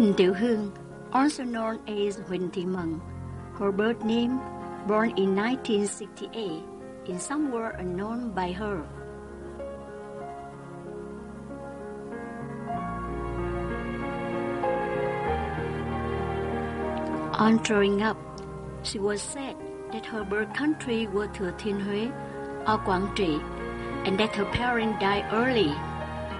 Huynh Tieu Huong, also known as Huynh Tieu Huong, her birth name, born in 1968, is somewhere unknown by her. On growing up, she was said that her birth country was Thừa Thiên Huế or Quảng Trị, and that her parents died early,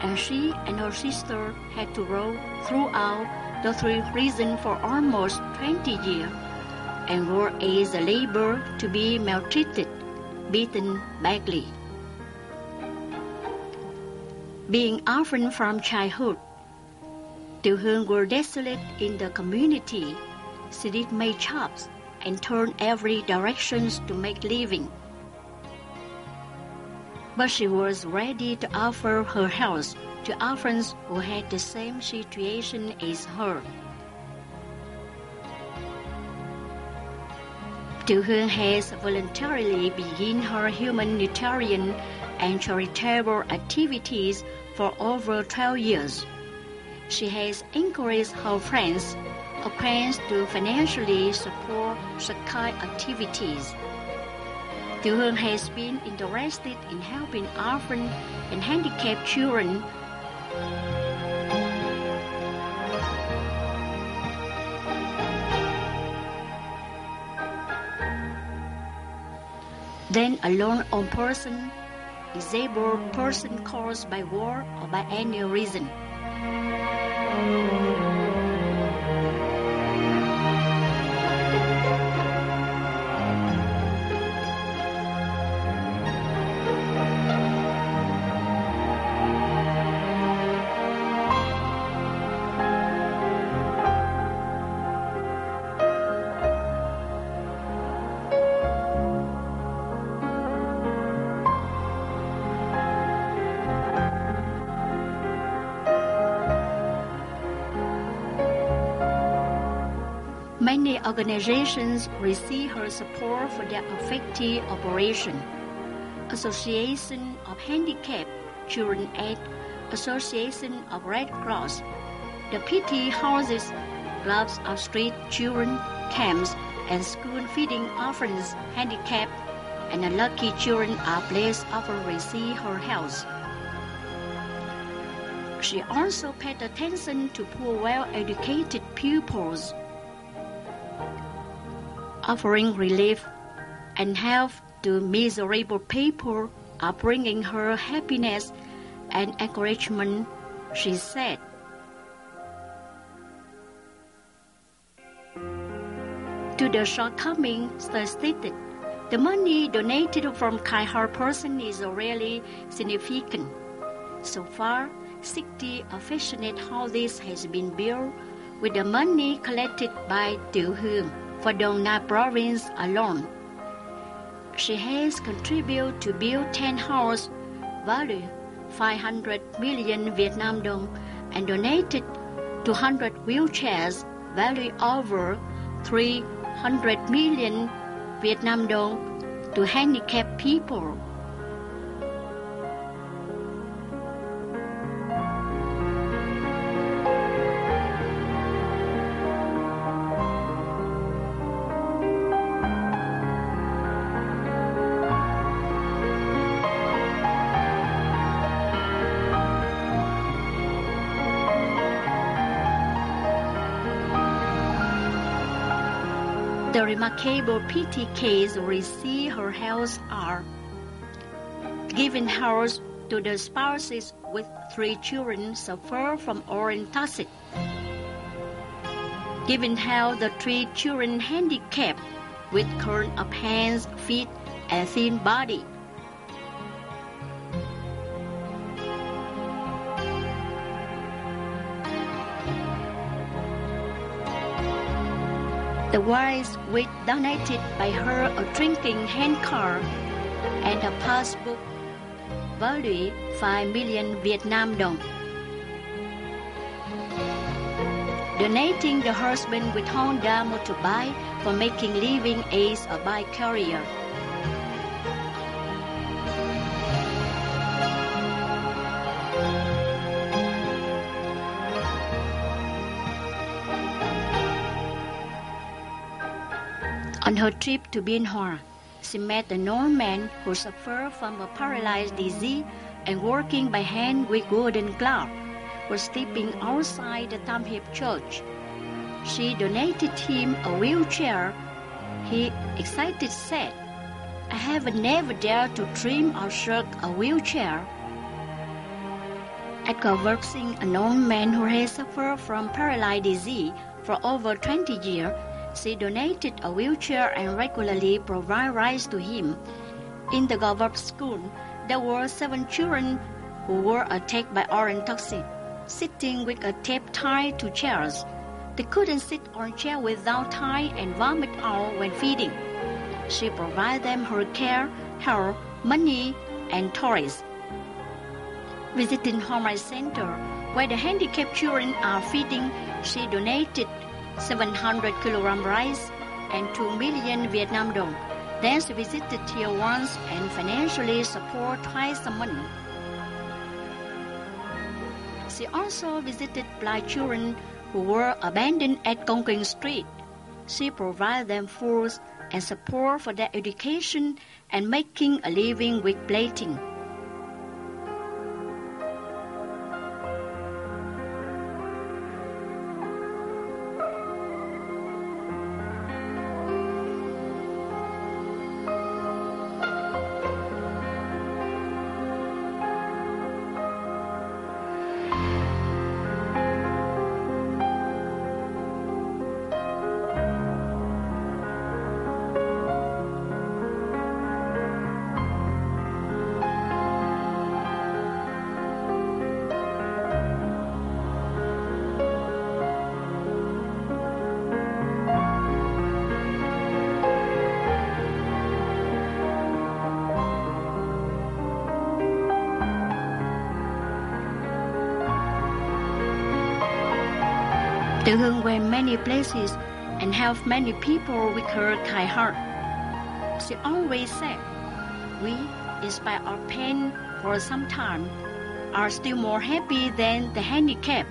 and she and her sister had to roam throughout the three regions for almost 20 years, and were as a labor to be maltreated, beaten badly. Being orphaned from childhood, Tieu Huong were desolate in the community. She did make jobs and turned every direction to make living. But she was ready to offer her house to orphans who had the same situation as her. Tieu Huong has voluntarily begun her humanitarian and charitable activities for over 12 years. She has encouraged her friends, acquaintances to financially support such kind activities. Tieu Huong has been interested in helping orphan and handicapped children. Then a lone person, disabled person caused by war or by any reason. Many organizations receive her support for their affected operation. Association of Handicapped Children Aid, Association of Red Cross, the pity houses, clubs of street children, camps, and school feeding orphans, handicapped, and unlucky children are blessed often receive her help. She also paid attention to poor, well-educated pupils, offering relief and help to miserable people, are bringing her happiness and encouragement, she said. To the shortcoming stated, the money donated from kind-hearted person is really significant. So far, 60 affectionate houses has been built with the money collected by Tieu Huong for Đông province alone. She has contributed to build 10 houses valued 500 million Vietnam dong and donated 200 wheelchairs valued over 300 million Vietnam dong to handicapped people. The remarkable pity case receive her health are giving house to the spouses with 3 children suffer from orange toxic, giving health the 3 children handicapped with current of hands, feet, and thin body. The wives with donated by her a drinking hand car and a passbook valued 5 million Vietnam dong. Donating the husband with Honda motorbike for making living as a bike carrier. her trip to Biên Hòa, she met an old man who suffered from a paralyzed disease and working by hand with wooden cloth, was sleeping outside the Hiệp church. She donated him a wheelchair. He, excited, said, "I have never dared to dream or shirk a wheelchair." After visiting an old man who had suffered from paralysis disease for over 20 years, she donated a wheelchair and regularly provided rides to him. In the government school, there were 7 children who were attacked by orange toxin, sitting with a tape tied to chairs. They couldn't sit on chair without tie and vomit out when feeding. She provided them her care, help, money, and toys. Visiting Hotline Center, where the handicapped children are feeding, she donated 700 kg rice and 2 million Vietnam dong. Then she visited Tieu Huong and financially support twice a month. She also visited blind children who were abandoned at Conking Street. She provided them food and support for their education and making a living with plating. Tieu Huong went many places and helped many people with her kind heart. She always said, "We, in spite of pain for some time, are still more happy than the handicapped."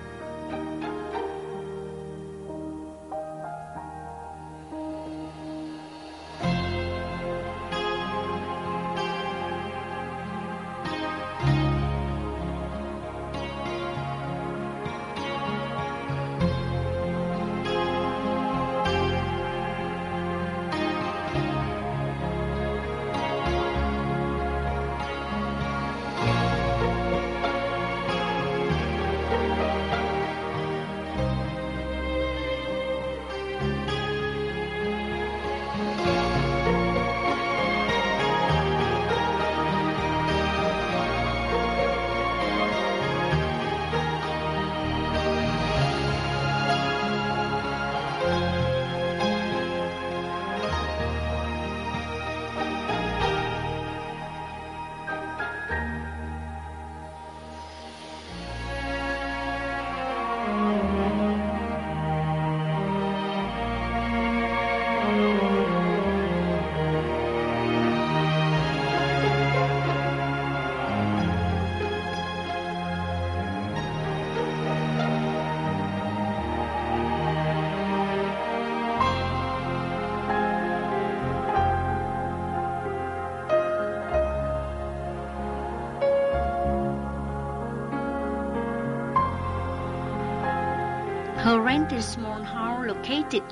Her rented small house located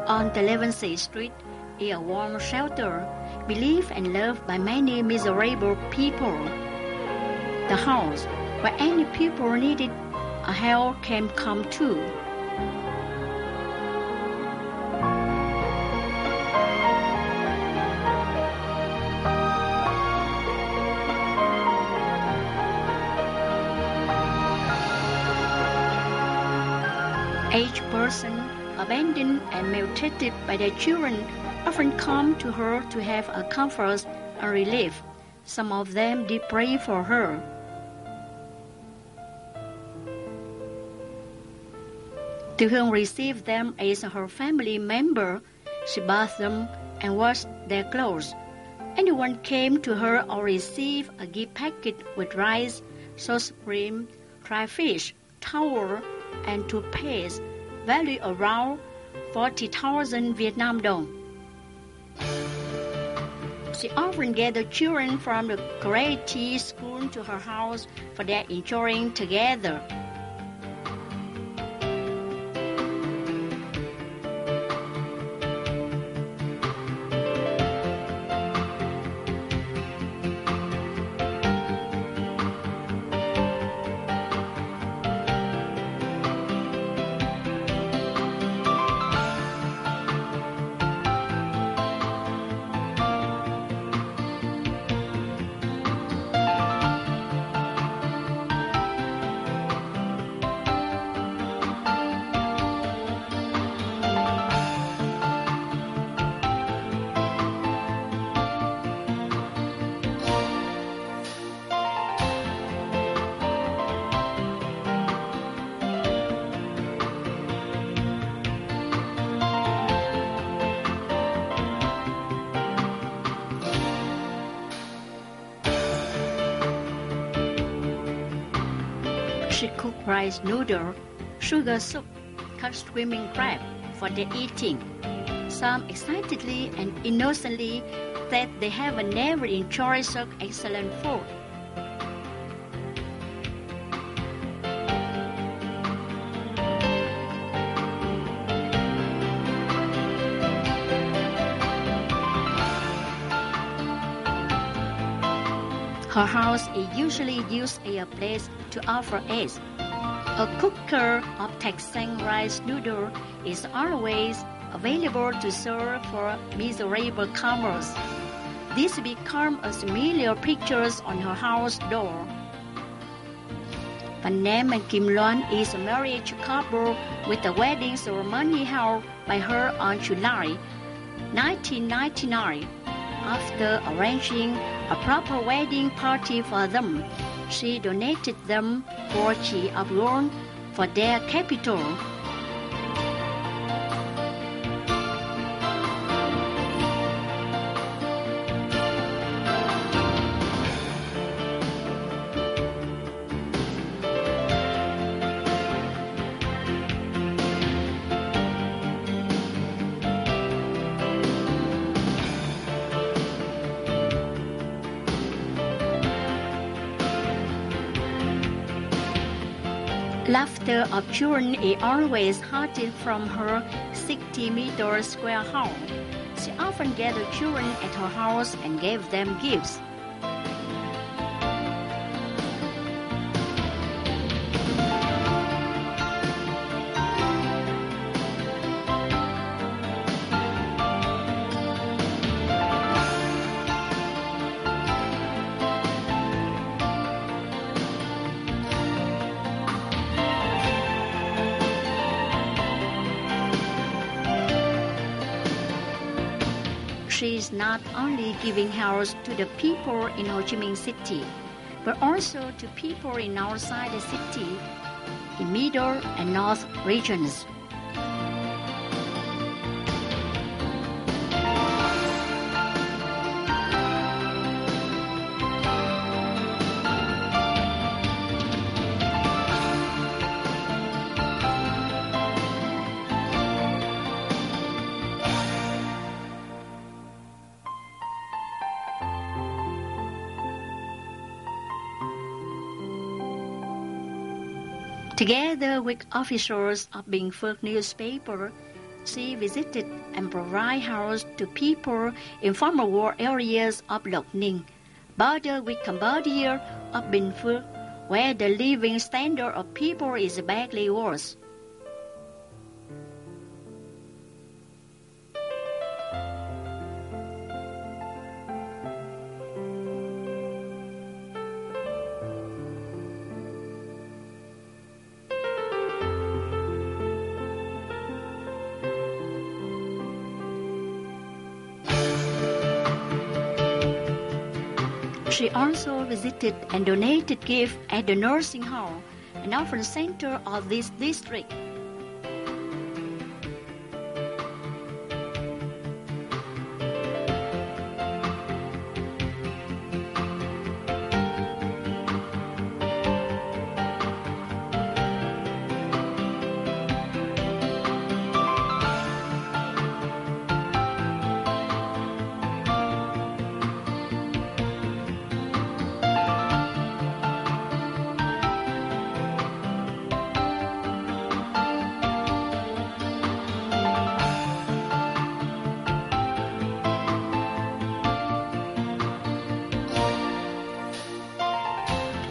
on 11th Street is a warm shelter, beloved and loved by many miserable people. The house where any people needed a help can come to. Aged person, abandoned and maltreated by their children, often come to her to have a comfort and relief. Some of them did pray for her. Tieu Huong received them as her family member. She bathed them and washed their clothes. Anyone came to her or received a gift packet with rice, sauce cream, dried fish, towel, and toothpaste, valued around 40,000 Vietnam dong. She often gathered children from the karate school to her house for their enjoying together. She cooked rice noodle, sugar soup, cut swimming crab for their eating. Some excitedly and innocently that they have never enjoyed such excellent food. Her house is usually used as a place to offer eggs. A cooker of Texan rice noodle is always available to serve for miserable comers. This became a familiar picture on her house door. Panem and Kim Loan is a marriage couple with a wedding ceremony held by her on July 1999. After arranging a proper wedding party for them, she donated them 40 of gold for their capital. Laughter of children is always heard from her 60-meter square home. She often gathered children at her house and gave them gifts. She is not only giving house to the people in Ho Chi Minh City, but also to people in outside the city, in middle and north regions. Together with officers of Bình Phước newspaper, she visited and provided house to people in former war areas of Lộc Ninh, border with Cambodia of Bình Phước, where the living standard of people is badly worse. She also visited and donated gifts at the nursing home and orphan center of this district.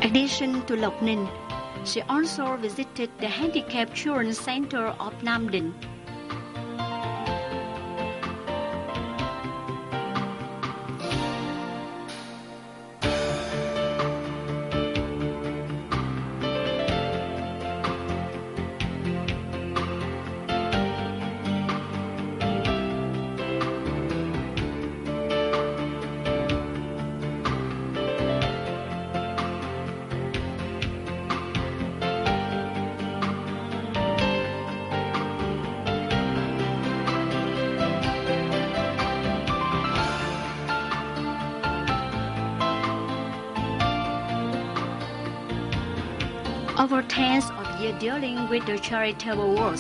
addition to Lộc Ninh, she also visited the Handicapped Children's Center of Nam Định. Over tens of years dealing with the charitable work,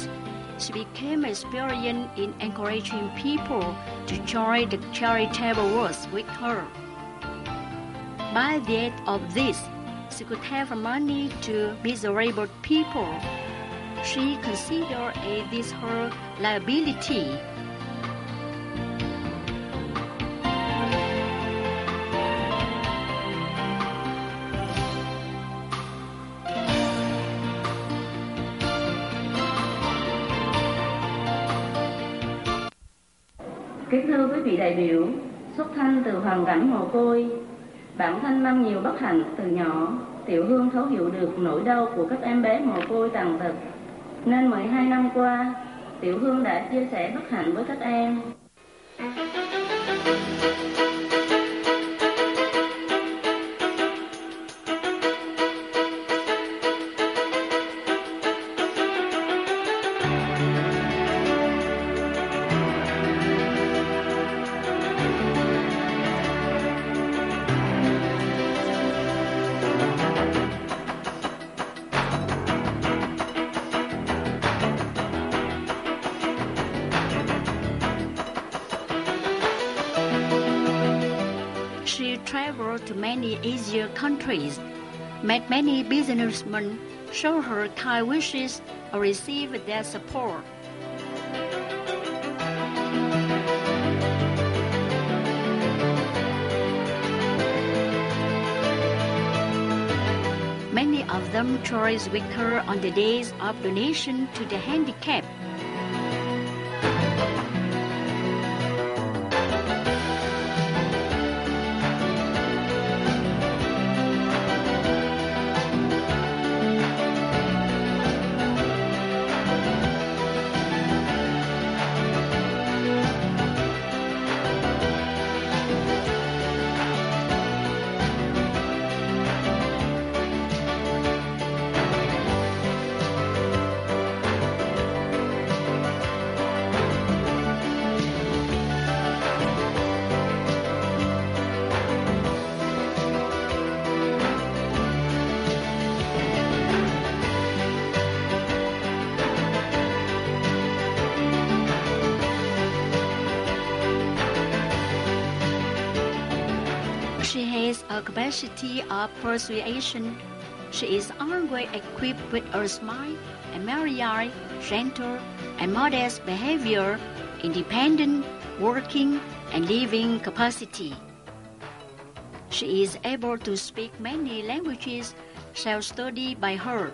she became experienced in encouraging people to join the charitable work with her. By the end of this, she could have money to miserable people. She considered this her liability. Kính thưa quý vị đại biểu, xuất thân từ hoàn cảnh mồ côi, bản thân mang nhiều bất hạnh từ nhỏ, Tieu Huong thấu hiểu được nỗi đau của các em bé mồ côi tàn tật. Nên 12 năm qua, Tieu Huong đã chia sẻ bất hạnh với các em. She traveled to many Asian countries, met many businessmen, showed her kind wishes, or received their support. Many of them chose with her on the days of donation to the handicapped. She has a capacity of persuasion. She is always equipped with a smile, a merry, gentle, and modest behavior, independent, working, and living capacity. She is able to speak many languages self-studied by her.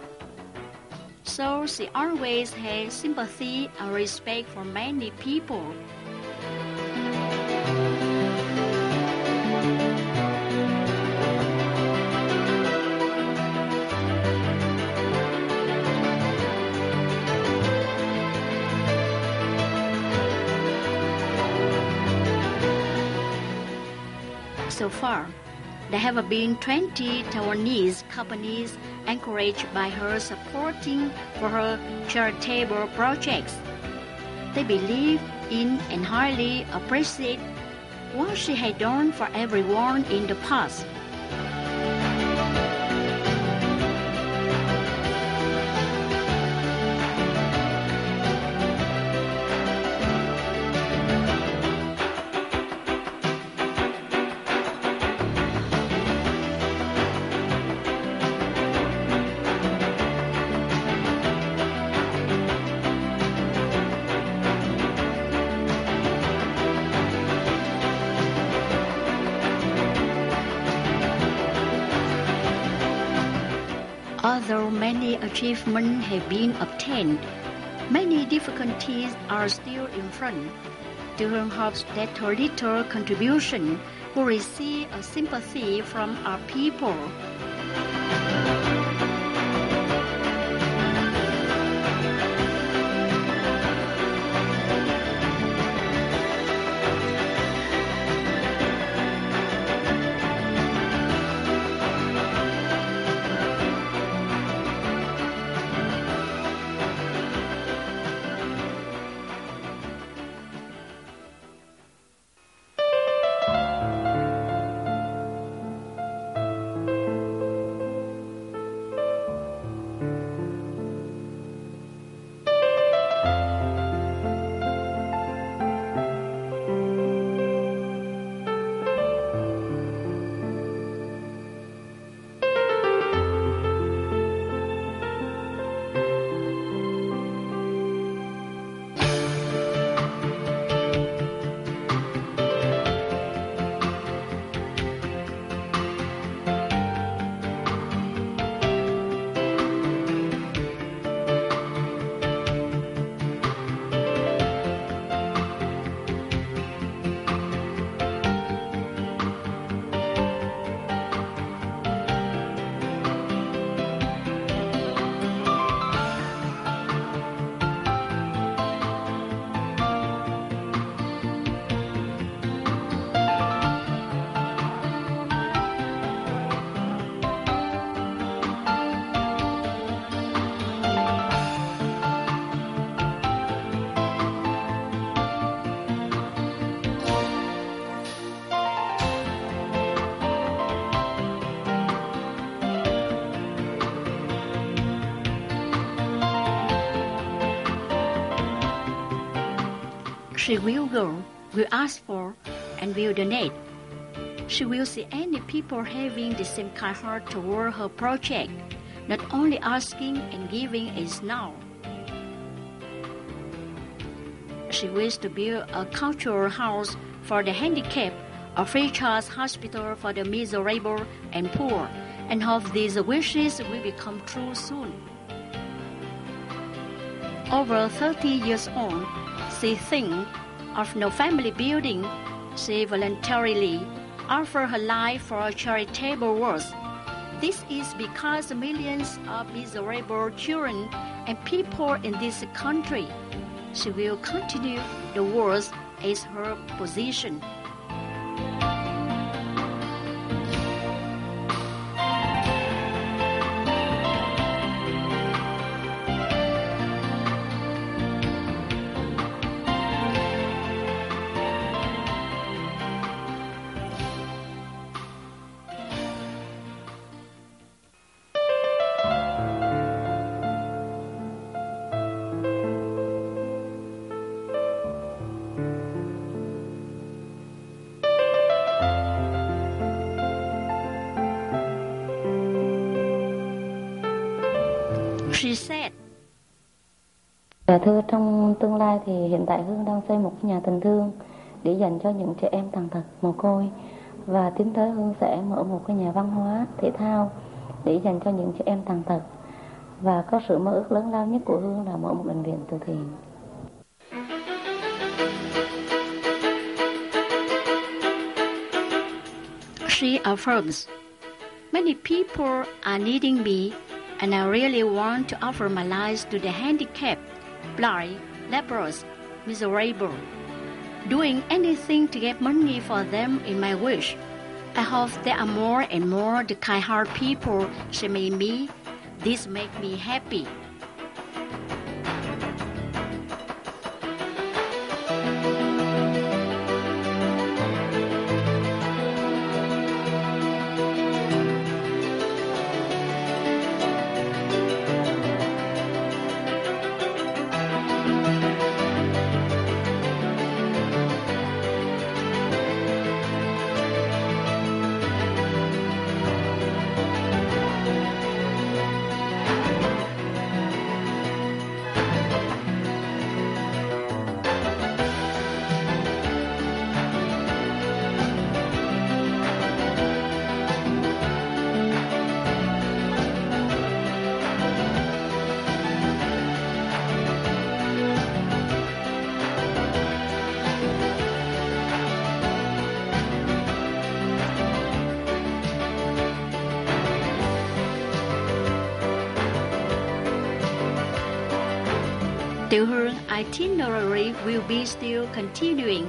So she always has sympathy and respect for many people. So far, there have been 20 Taiwanese companies encouraged by her supporting for her charitable projects. They believe in and highly appreciate what she had done for everyone in the past. Although many achievements have been obtained, many difficulties are still in front. Tieu Huong hopes that her little contribution will receive a sympathy from our people. She will go, will ask for, and will donate. She will see any people having the same kind heart toward her project, not only asking and giving as now. She wishes to build a cultural house for the handicapped, a free child hospital for the miserable and poor, and hope these wishes will become true soon. Over 30 years old, she thinks of no family building. She voluntarily offered her life for charitable work. This is because millions of miserable children and people in this country. She will continue the work as her position. She said, thưa, trong tương lai thì hiện tại Hương đang xây một cái nhà tình thương để dành cho những trẻ em tàn tật, mồ côi, và tiến tới Hương sẽ mở một cái nhà văn hóa, thể thao để dành cho những trẻ em tàn tật, và có sự mơ ước lớn lao nhất của Hương là mở một bệnh viện từ thiện. She affirms, many people are needing me, and I really want to offer my life to the handicapped, blind, leprous, miserable, doing anything to get money for them in my wish. I hope there are more and more the kind-hearted people she may meet. This makes me happy. Tieu Huong itinerary will be still continuing